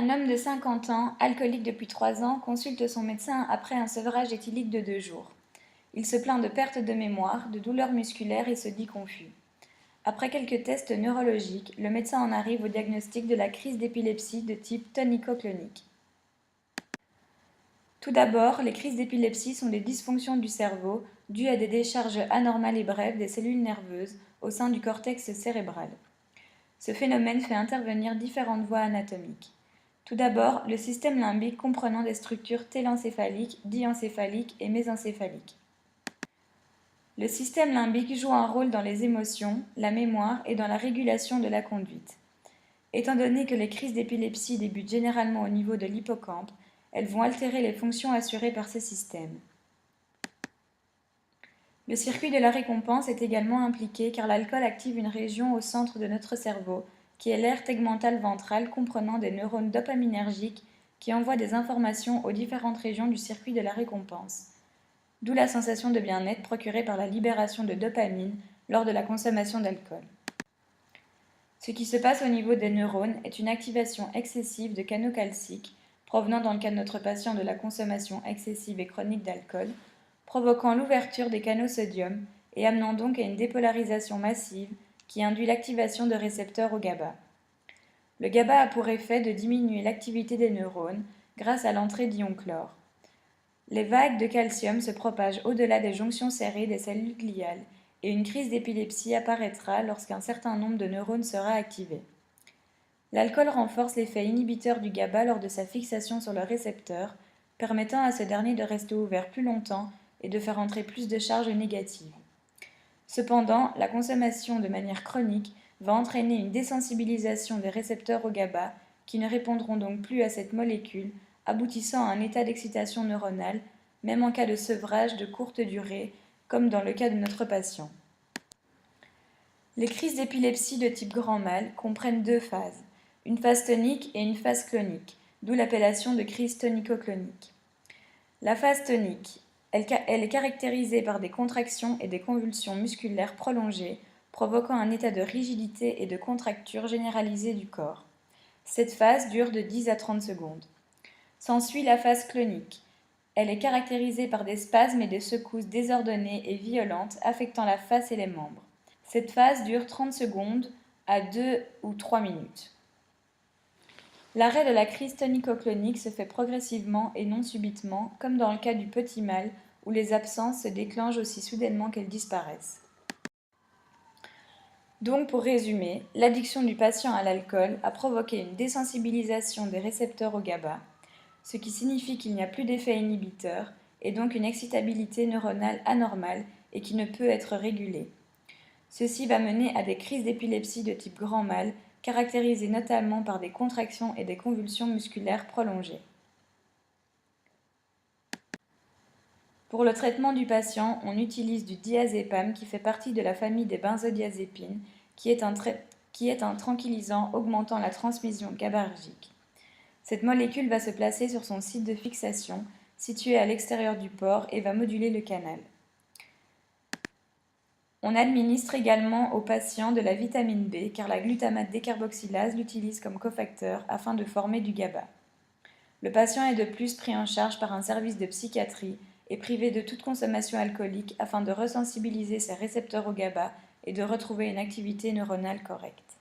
Un homme de 50 ans, alcoolique depuis 3 ans, consulte son médecin après un sevrage éthylique de 2 jours. Il se plaint de perte de mémoire, de douleurs musculaires et se dit confus. Après quelques tests neurologiques, le médecin en arrive au diagnostic de la crise d'épilepsie de type tonico-clonique. Tout d'abord, les crises d'épilepsie sont des dysfonctions du cerveau dues à des décharges anormales et brèves des cellules nerveuses au sein du cortex cérébral. Ce phénomène fait intervenir différentes voies anatomiques. Tout d'abord, le système limbique comprenant des structures télencéphaliques, diencéphaliques et mésencéphaliques. Le système limbique joue un rôle dans les émotions, la mémoire et dans la régulation de la conduite. Étant donné que les crises d'épilepsie débutent généralement au niveau de l'hippocampe, elles vont altérer les fonctions assurées par ces systèmes. Le circuit de la récompense est également impliqué car l'alcool active une région au centre de notre cerveau, qui est l'aire tegmentale ventrale comprenant des neurones dopaminergiques qui envoient des informations aux différentes régions du circuit de la récompense. D'où la sensation de bien-être procurée par la libération de dopamine lors de la consommation d'alcool. Ce qui se passe au niveau des neurones est une activation excessive de canaux calciques, provenant dans le cas de notre patient de la consommation excessive et chronique d'alcool, provoquant l'ouverture des canaux sodium et amenant donc à une dépolarisation massive qui induit l'activation de récepteurs au GABA. Le GABA a pour effet de diminuer l'activité des neurones grâce à l'entrée d'ions chlore. Les vagues de calcium se propagent au-delà des jonctions serrées des cellules gliales et une crise d'épilepsie apparaîtra lorsqu'un certain nombre de neurones sera activé. L'alcool renforce l'effet inhibiteur du GABA lors de sa fixation sur le récepteur, permettant à ce dernier de rester ouvert plus longtemps et de faire entrer plus de charges négatives. Cependant, la consommation de manière chronique va entraîner une désensibilisation des récepteurs au GABA qui ne répondront donc plus à cette molécule, aboutissant à un état d'excitation neuronale, même en cas de sevrage de courte durée, comme dans le cas de notre patient. Les crises d'épilepsie de type grand mal comprennent 2 phases, une phase tonique et une phase clonique, d'où l'appellation de crise tonico-clonique. La phase tonique, elle est caractérisée par des contractions et des convulsions musculaires prolongées, provoquant un état de rigidité et de contracture généralisée du corps. Cette phase dure de 10 à 30 secondes. S'ensuit la phase clonique. Elle est caractérisée par des spasmes et des secousses désordonnées et violentes affectant la face et les membres. Cette phase dure 30 secondes à 2 ou 3 minutes. L'arrêt de la crise tonico-clonique se fait progressivement et non subitement, comme dans le cas du petit mal, où les absences se déclenchent aussi soudainement qu'elles disparaissent. Donc, pour résumer, l'addiction du patient à l'alcool a provoqué une désensibilisation des récepteurs au GABA, ce qui signifie qu'il n'y a plus d'effet inhibiteur et donc une excitabilité neuronale anormale et qui ne peut être régulée. Ceci va mener à des crises d'épilepsie de type grand mal, caractérisées notamment par des contractions et des convulsions musculaires prolongées. Pour le traitement du patient, on utilise du diazépam qui fait partie de la famille des benzodiazépines, qui est un tranquillisant augmentant la transmission GABAergique. Cette molécule va se placer sur son site de fixation, situé à l'extérieur du pore, et va moduler le canal. On administre également aux patients de la vitamine B car la glutamate décarboxylase l'utilise comme cofacteur afin de former du GABA. Le patient est de plus pris en charge par un service de psychiatrie et privé de toute consommation alcoolique afin de resensibiliser ses récepteurs au GABA et de retrouver une activité neuronale correcte.